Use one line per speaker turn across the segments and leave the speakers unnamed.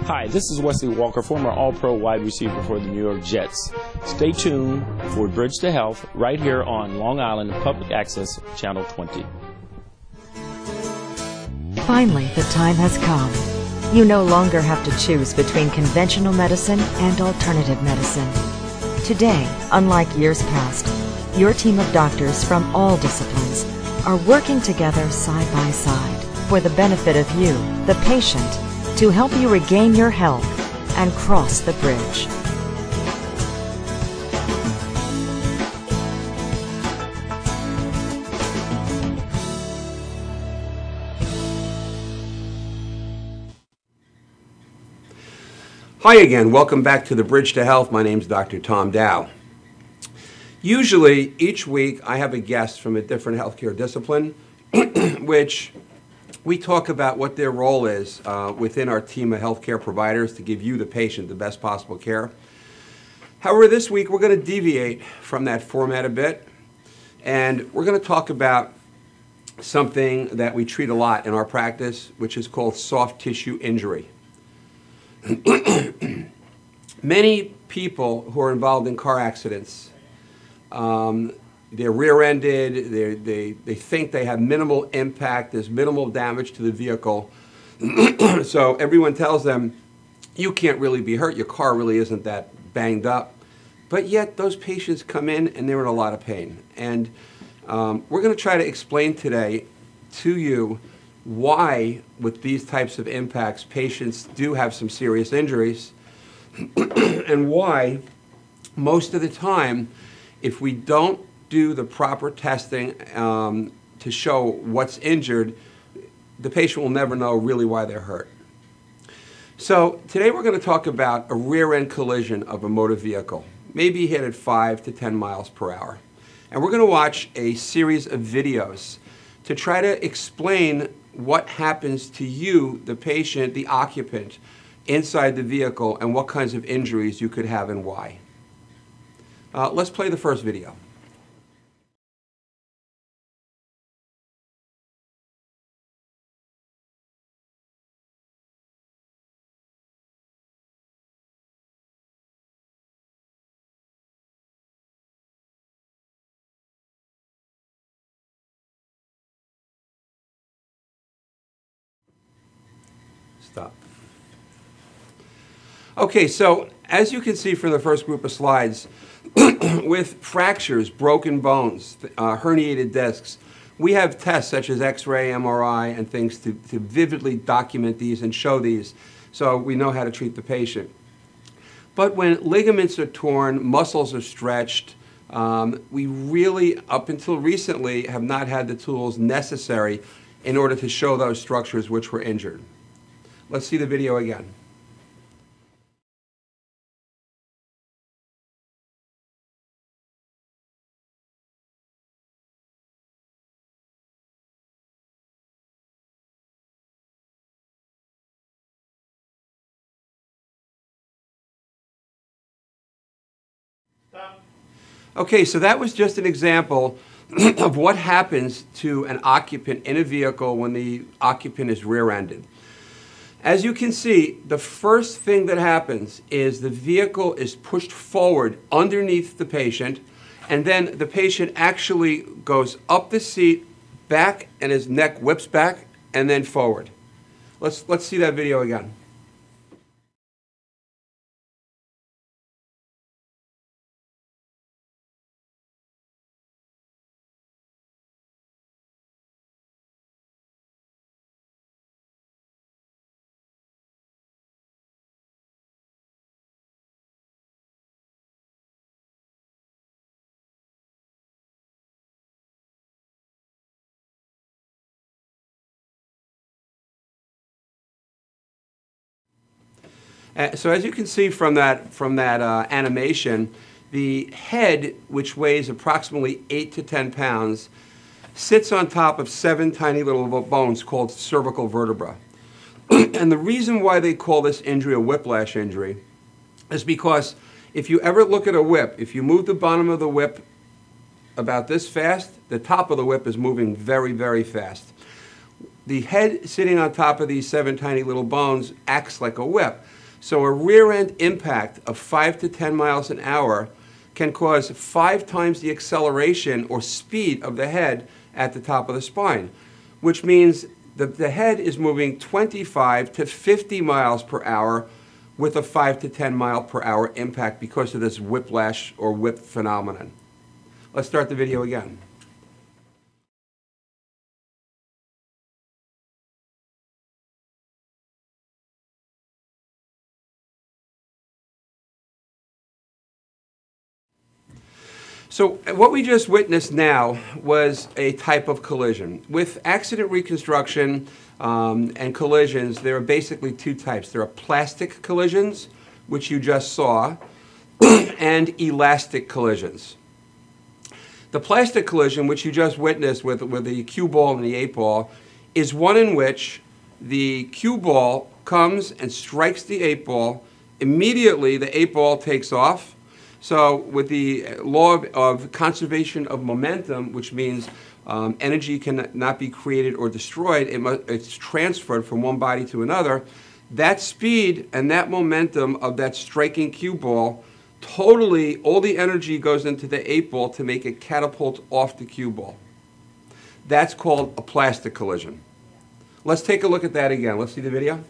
Hi, this is Wesley Walker, former All-Pro wide receiver for the New York Jets. Stay tuned for Bridge to Health right here on Long Island Public Access Channel 20.
Finally, the time has come. You no longer have to choose between conventional medicine and alternative medicine. Today, unlike years past, your team of doctors from all disciplines are working together side by side for the benefit of you, the patient, to help you regain your health and cross the bridge.
Hi again, welcome back to the Bridge to Health. My name is Dr. Tom Dow. Usually, each week I have a guest from a different healthcare discipline, which we talk about what their role is within our team of healthcare providers to give you, the patient, the best possible care. However, this week we're going to deviate from that format a bit, and we're going to talk about something that we treat a lot in our practice, which is called soft tissue injury. Many people who are involved in car accidents, they're rear-ended, they think they have minimal impact, there's minimal damage to the vehicle. So everyone tells them, you can't really be hurt, your car really isn't that banged up. But yet those patients come in and they're in a lot of pain. And we're going to try to explain today to you why, with these types of impacts, patients do have some serious injuries, and why, most of the time, if we don't do the proper testing to show what's injured, the patient will never know really why they're hurt. So today we're going to talk about a rear-end collision of a motor vehicle, maybe hit at 5 to 10 miles per hour. And we're going to watch a series of videos to try to explain what happens to you, the patient, the occupant, inside the vehicle, and what kinds of injuries you could have and why. Let's play the first video. Stop. Okay, so as you can see from the first group of slides, with fractures, broken bones, herniated discs, we have tests such as X-ray, MRI, and things to vividly document these and show these so we know how to treat the patient. But when ligaments are torn, muscles are stretched, we really, up until recently, have not had the tools necessary in order to show those structures which were injured. Let's see the video again. Stop. Okay, so that was just an example of what happens to an occupant in a vehicle when the occupant is rear-ended. As you can see, the first thing that happens is the vehicle is pushed forward underneath the patient, and then the patient actually goes up the seat, back, and his neck whips back, and then forward. Let's see that video again. So as you can see from that animation, the head, which weighs approximately 8 to 10 pounds, sits on top of 7 tiny little bones called cervical vertebra. And the reason why they call this injury a whiplash injury is because if you ever look at a whip, if you move the bottom of the whip about this fast, the top of the whip is moving very, very fast. the head sitting on top of these 7 tiny little bones acts like a whip. So a rear end impact of 5 to 10 miles an hour can cause 5 times the acceleration or speed of the head at the top of the spine, which means the head is moving 25 to 50 miles per hour with a 5 to 10 mile per hour impact because of this whiplash or whip phenomenon. Let's start the video again. So what we just witnessed now was a type of collision. With accident reconstruction and collisions, there are basically 2 types. There are plastic collisions, which you just saw, and elastic collisions. The plastic collision, which you just witnessed with the cue ball and the 8 ball, is one in which the cue ball comes and strikes the 8 ball. Immediately, the 8 ball takes off. So with the law of conservation of momentum, which means energy cannot be created or destroyed, it's transferred from one body to another, that speed and that momentum of that striking cue ball, totally all the energy goes into the 8 ball to make it catapult off the cue ball. That's called a plastic collision. Let's take a look at that again. Let's see the video.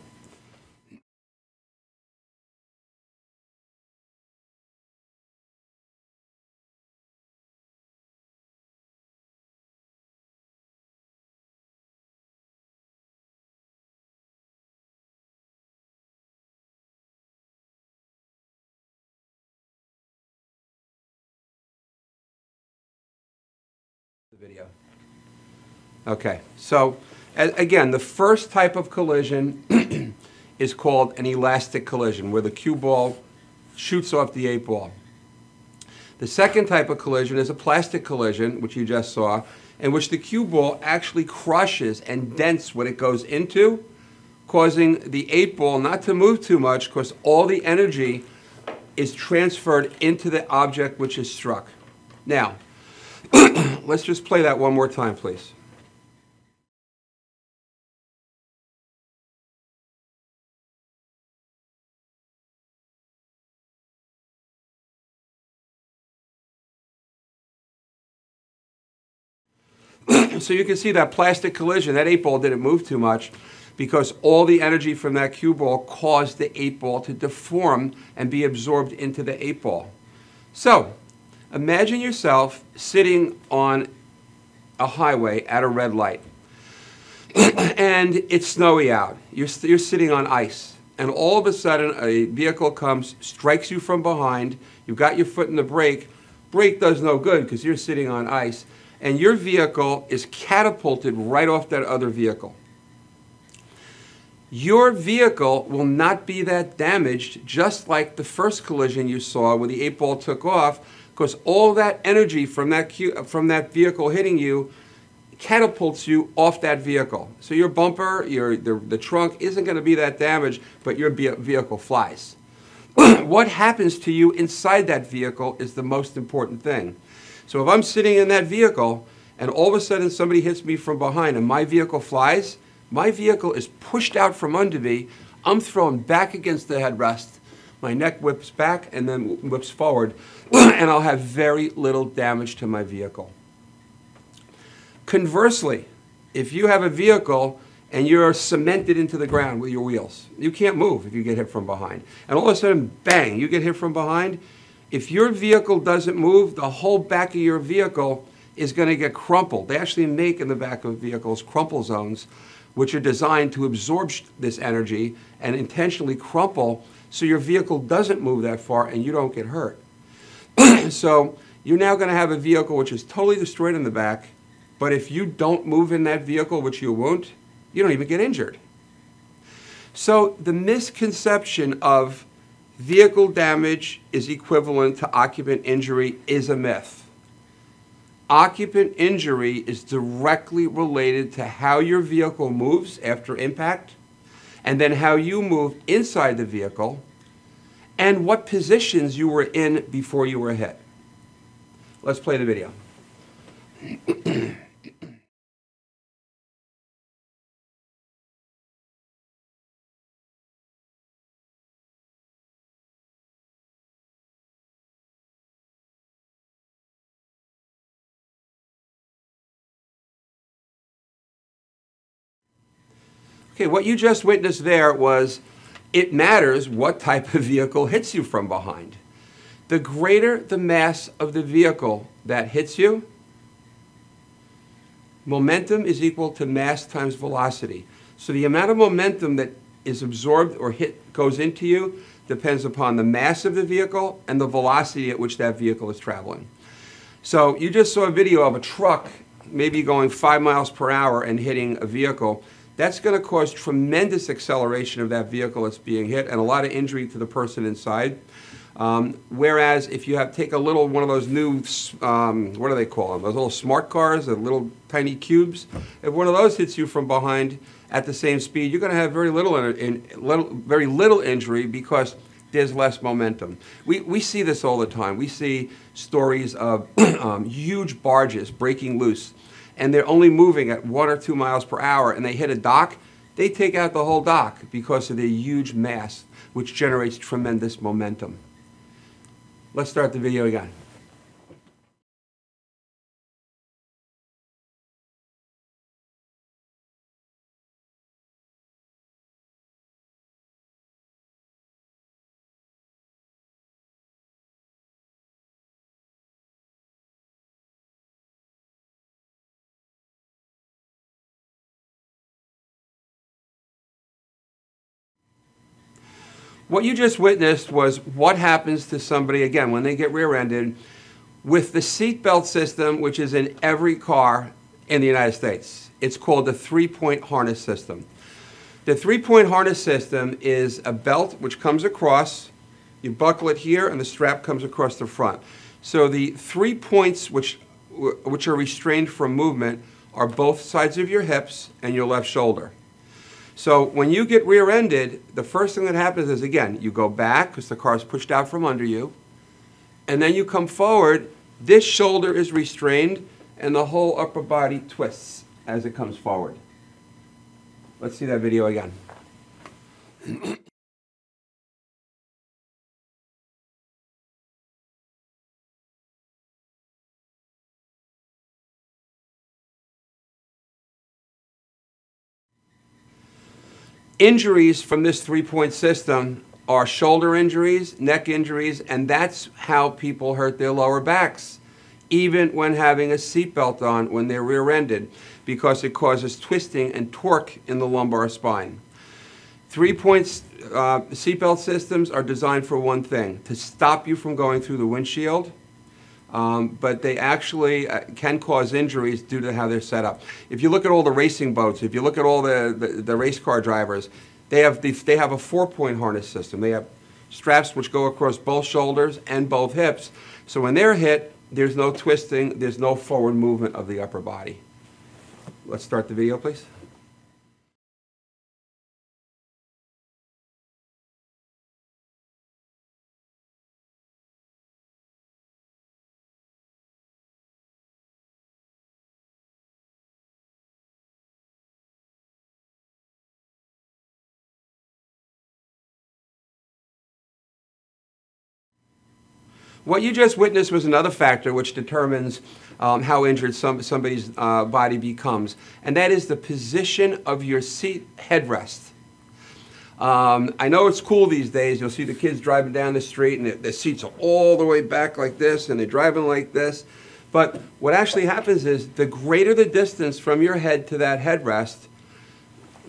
Video. Okay, so again, the first type of collision is called an elastic collision, where the cue ball shoots off the 8 ball. The second type of collision is a plastic collision, which you just saw, in which the cue ball actually crushes and dents what it goes into, causing the 8 ball not to move too much because all the energy is transferred into the object which is struck. Now, let's just play that one more time, please. So you can see that plastic collision, that 8 ball didn't move too much because all the energy from that cue ball caused the 8 ball to deform and be absorbed into the 8 ball. So, imagine yourself sitting on a highway at a red light and it's snowy out. You're sitting on ice and all of a sudden a vehicle comes, strikes you from behind, you've got your foot in the brake, brake does no good because you're sitting on ice, and your vehicle is catapulted right off that other vehicle. Your vehicle will not be that damaged, just like the first collision you saw where the 8 ball took off, because all that energy from that vehicle hitting you catapults you off that vehicle. So your bumper, the trunk isn't going to be that damaged, but your vehicle flies. What happens to you inside that vehicle is the most important thing. So if I'm sitting in that vehicle and all of a sudden somebody hits me from behind and my vehicle flies, my vehicle is pushed out from under me, I'm thrown back against the headrest, my neck whips back and then whips forward, and I'll have very little damage to my vehicle. Conversely, if you have a vehicle and you're cemented into the ground with your wheels, you can't move if you get hit from behind, and all of a sudden, bang, you get hit from behind, if your vehicle doesn't move, the whole back of your vehicle is going to get crumpled. They actually make in the back of vehicles crumple zones, which are designed to absorb this energy and intentionally crumple so your vehicle doesn't move that far and you don't get hurt. So you're now going to have a vehicle which is totally destroyed in the back, but if you don't move in that vehicle, which you won't, you don't even get injured. So the misconception of vehicle damage is equivalent to occupant injury is a myth. Occupant injury is directly related to how your vehicle moves after impact, and then how you move inside the vehicle, and what positions you were in before you were hit. Let's play the video. Okay, what you just witnessed there was it matters what type of vehicle hits you from behind. The greater the mass of the vehicle that hits you, momentum is equal to mass times velocity. So the amount of momentum that is absorbed or goes into you depends upon the mass of the vehicle and the velocity at which that vehicle is traveling. So you just saw a video of a truck maybe going 5 miles per hour and hitting a vehicle. That's going to cause tremendous acceleration of that vehicle that's being hit and a lot of injury to the person inside. Whereas if you take a little one of those new, what do they call them? Those little smart cars, the little tiny cubes. If one of those hits you from behind at the same speed, you're going to have very little injury because there's less momentum. We see this all the time. We see stories of huge barges breaking loose, and they're only moving at 1 or 2 miles per hour, and they hit a dock. They take out the whole dock because of their huge mass, which generates tremendous momentum. Let's start the video again. What you just witnessed was what happens to somebody, again, when they get rear-ended with the seatbelt system, which is in every car in the United States. It's called the three-point harness system. The three-point harness system is a belt which comes across, you buckle it here, and the strap comes across the front. So the 3 points which are restrained from movement are both sides of your hips and your left shoulder. So when you get rear-ended, the first thing that happens is, again, you go back because the car is pushed out from under you, and then you come forward. This shoulder is restrained, and the whole upper body twists as it comes forward. Let's see that video again. Injuries from this three-point system are shoulder injuries, neck injuries, and that's how people hurt their lower backs, even when having a seatbelt on when they're rear-ended, because it causes twisting and torque in the lumbar spine. Three-point seatbelt systems are designed for one thing, to stop you from going through the windshield, but they actually can cause injuries due to how they're set up. If you look at all the racing boats, if you look at all the race car drivers, they have a 4-point harness system. They have straps which go across both shoulders and both hips. So when they're hit, there's no twisting, there's no forward movement of the upper body. Let's start the video, please. What you just witnessed was another factor which determines how injured somebody's body becomes, and that is the position of your seat headrest. I know it's cool these days. You'll see the kids driving down the street and the seats are all the way back like this and they're driving like this. But what actually happens is the greater the distance from your head to that headrest,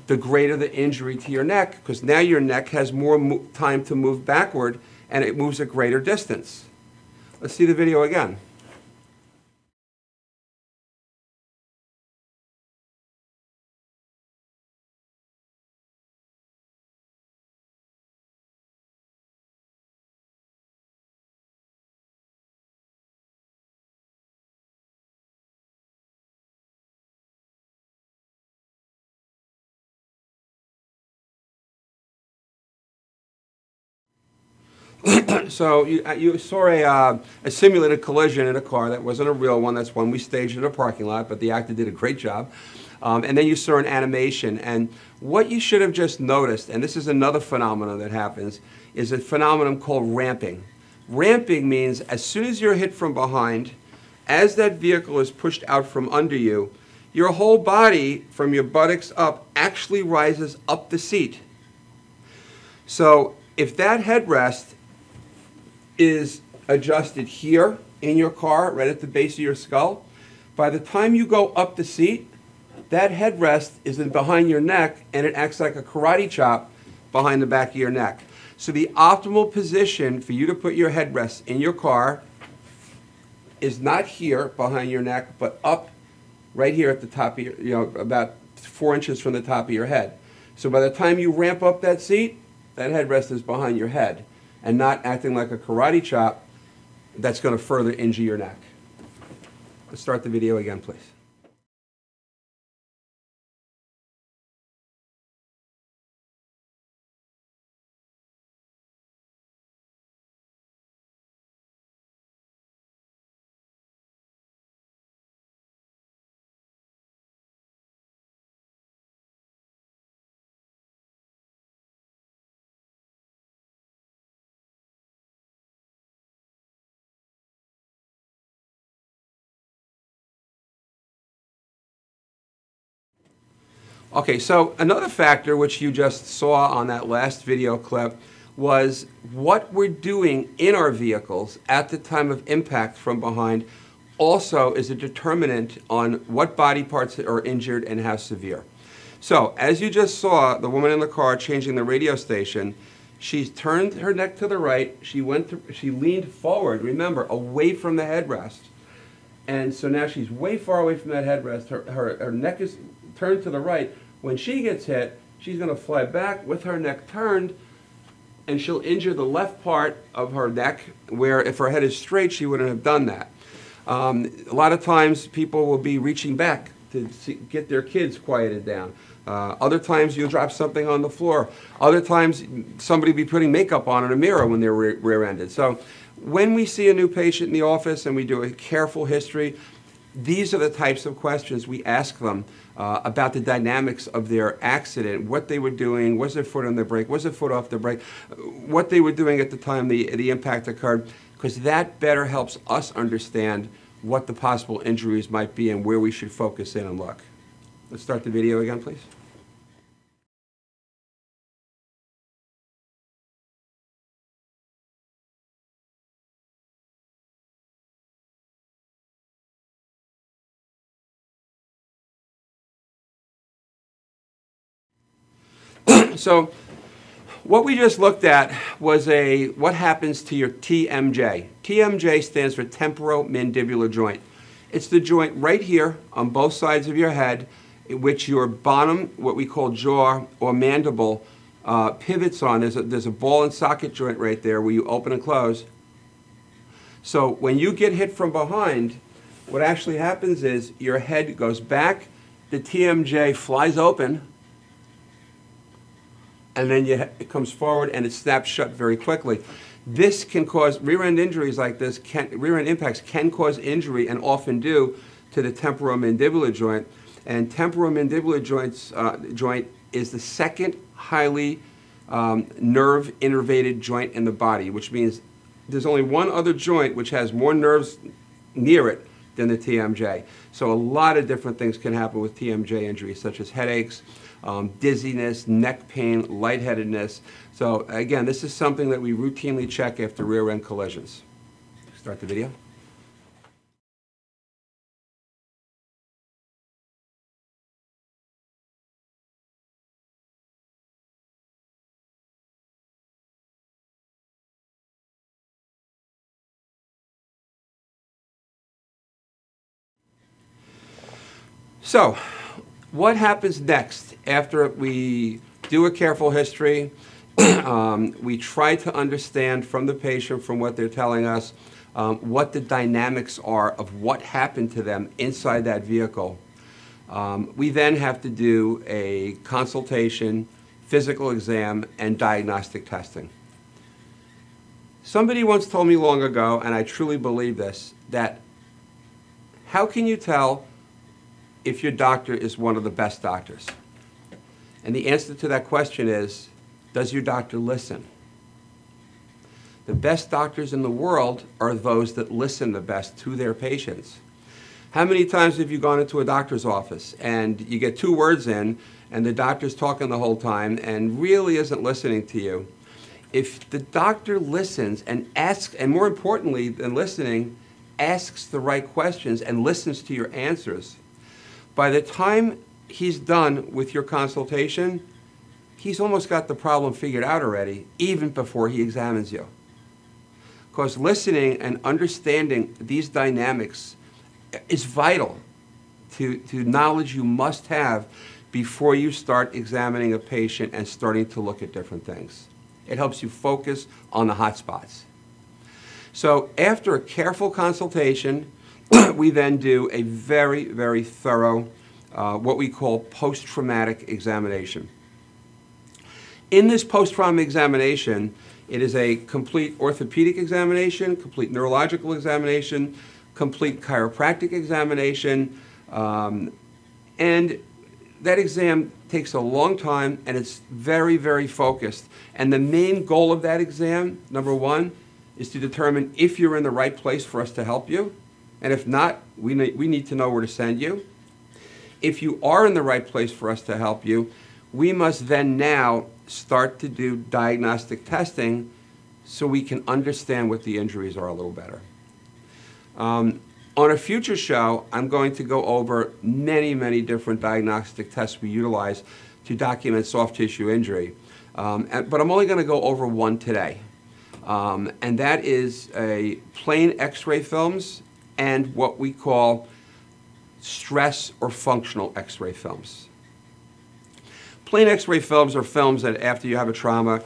the greater the injury to your neck, because now your neck has more time to move backward and it moves a greater distance. Let's see the video again. So you saw a simulated collision in a car that wasn't a real one. That's one we staged in a parking lot, but the actor did a great job. And then you saw an animation. And what you should have just noticed, and this is another phenomenon that happens, is a phenomenon called ramping. Ramping means as soon as you're hit from behind, as that vehicle is pushed out from under you, your whole body from your buttocks up actually rises up the seat. So if that headrest is adjusted here in your car, right at the base of your skull, by the time you go up the seat, that headrest is in behind your neck, and it acts like a karate chop behind the back of your neck. So the optimal position for you to put your headrest in your car is not here behind your neck, but up right here at the top of your, about 4 inches from the top of your head. So by the time you ramp up that seat, that headrest is behind your head and not acting like a karate chop that's going to further injure your neck. Let's start the video again, please. Okay, so another factor which you just saw on that last video clip was what we're doing in our vehicles at the time of impact from behind also is a determinant on what body parts are injured and how severe. So, as you just saw, the woman in the car changing the radio station, she turned her neck to the right, she leaned forward, remember, away from the headrest. And so now she's way far away from that headrest. Her neck is turned to the right. When she gets hit, she's going to fly back with her neck turned, and she'll injure the left part of her neck, where if her head is straight, she wouldn't have done that. A lot of times, people will be reaching back to get their kids quieted down. Other times, you'll drop something on the floor. Other times, somebody will be putting makeup on in a mirror when they're rear-ended. So when we see a new patient in the office and we do a careful history, these are the types of questions we ask them about the dynamics of their accident, what they were doing, was their foot on the brake, was their foot off the brake, what they were doing at the time the impact occurred, because that better helps us understand what the possible injuries might be and where we should focus in and look. Let's start the video again, please. So what we just looked at was what happens to your TMJ. TMJ stands for temporomandibular joint. It's the joint right here on both sides of your head in which your bottom, what we call jaw or mandible, pivots on. There's a ball and socket joint right there where you open and close. So when you get hit from behind, what actually happens is your head goes back, the TMJ flies open, and then it comes forward and it snaps shut very quickly. This can cause rear-end injuries like this. Rear-end impacts can cause injury and often do to the temporomandibular joint. And temporomandibular joint is the second highly nerve innervated joint in the body, which means there's only one other joint which has more nerves near it than the TMJ. So a lot of different things can happen with TMJ injuries, such as headaches, dizziness, neck pain, lightheadedness. So again, this is something that we routinely check after rear-end collisions. Start the video. So, what happens next after we do a careful history? We try to understand from the patient, from what they're telling us, what the dynamics are of what happened to them inside that vehicle. We then have to do a consultation, physical exam, and diagnostic testing. Somebody once told me long ago, and I truly believe this, that how can you tell if your doctor is one of the best doctors? And the answer to that question is, does your doctor listen? The best doctors in the world are those that listen the best to their patients. How many times have you gone into a doctor's office and you get 2 words in and the doctor's talking the whole time and really isn't listening to you? If the doctor listens and asks, and more importantly than listening, asks the right questions and listens to your answers, by the time he's done with your consultation, he's almost got the problem figured out already, even before he examines you. Because listening and understanding these dynamics is vital to knowledge you must have before you start examining a patient and starting to look at different things. It helps you focus on the hot spots. So after a careful consultation, we then do a very, very thorough, what we call post-traumatic examination. In this post-trauma examination, it is a complete orthopedic examination, complete neurological examination, complete chiropractic examination, and that exam takes a long time and it's very, very focused. And the main goal of that exam, number 1, is to determine if you're in the right place for us to help you. And if not, we need to know where to send you. If you are in the right place for us to help you, we must then now start to do diagnostic testing so we can understand what the injuries are a little better. On a future show, I'm going to go over many, many different diagnostic tests we utilize to document soft tissue injury. But I'm only going to go over one today. And that is a plain X-ray films and what we call stress or functional X-ray films. Plain X-ray films are films that after you have a trauma,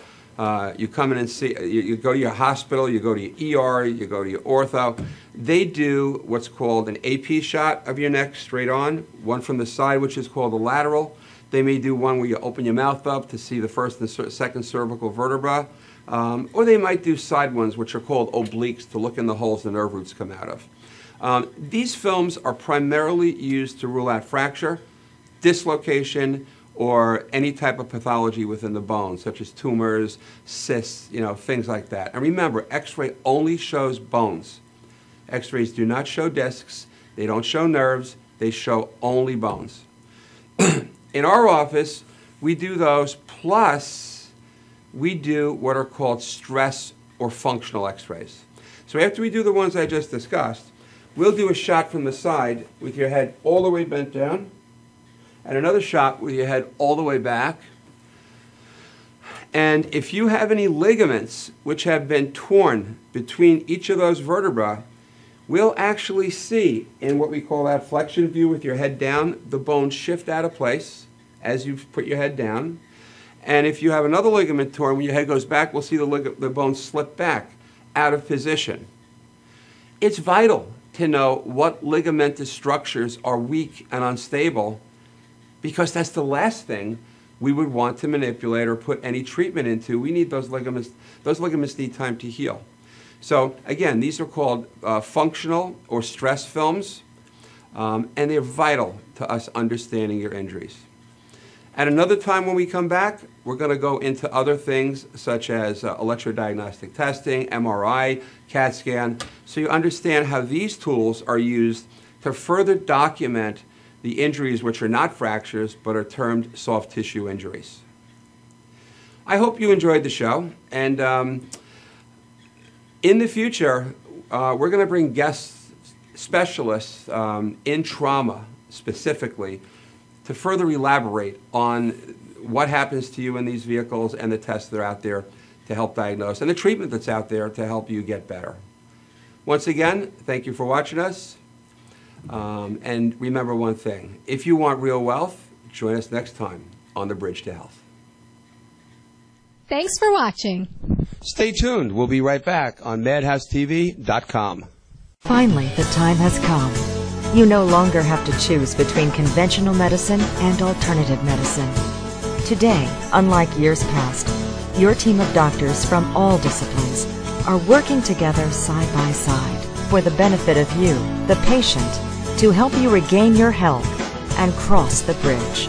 you come in and see, you go to your hospital, you go to your ER, you go to your ortho. They do what's called an AP shot of your neck straight on, one from the side which is called a lateral. They may do one where you open your mouth up to see the first and second cervical vertebra. Or they might do side ones which are called obliques to look in the holes the nerve roots come out of. These films are primarily used to rule out fracture, dislocation, or any type of pathology within the bone, such as tumors, cysts, things like that. And remember, X-ray only shows bones. X-rays do not show discs, they don't show nerves, they show only bones. In our office, we do those, plus we do what are called stress or functional X-rays. So after we do the ones I just discussed, we'll do a shot from the side with your head all the way bent down, and another shot with your head all the way back. And if you have any ligaments which have been torn between each of those vertebrae, we'll actually see in what we call that flexion view with your head down, the bones shift out of place as you put your head down. And if you have another ligament torn, when your head goes back, we'll see the bones slip back out of position. It's vital to know what ligamentous structures are weak and unstable, because that's the last thing we would want to manipulate or put any treatment into. We need those ligaments. Those ligaments need time to heal. So again, these are called functional or stress films, and they're vital to us understanding your injuries. At another time when we come back, we're going to go into other things such as electrodiagnostic testing, MRI, CAT scan, so you understand how these tools are used to further document the injuries which are not fractures but are termed soft tissue injuries. I hope you enjoyed the show, and in the future, we're going to bring guest specialists in trauma specifically to further elaborate on what happens to you in these vehicles and the tests that are out there to help diagnose and the treatment that's out there to help you get better. Once again, thank you for watching us. And remember one thing, if you want real wealth, join us next time on The Bridge to Health.
Thanks for watching.
Stay tuned. We'll be right back on MadHouseTV.com.
Finally, the time has come. You no longer have to choose between conventional medicine and alternative medicine. Today, unlike years past, your team of doctors from all disciplines are working together side by side for the benefit of you, the patient, to help you regain your health and cross the bridge.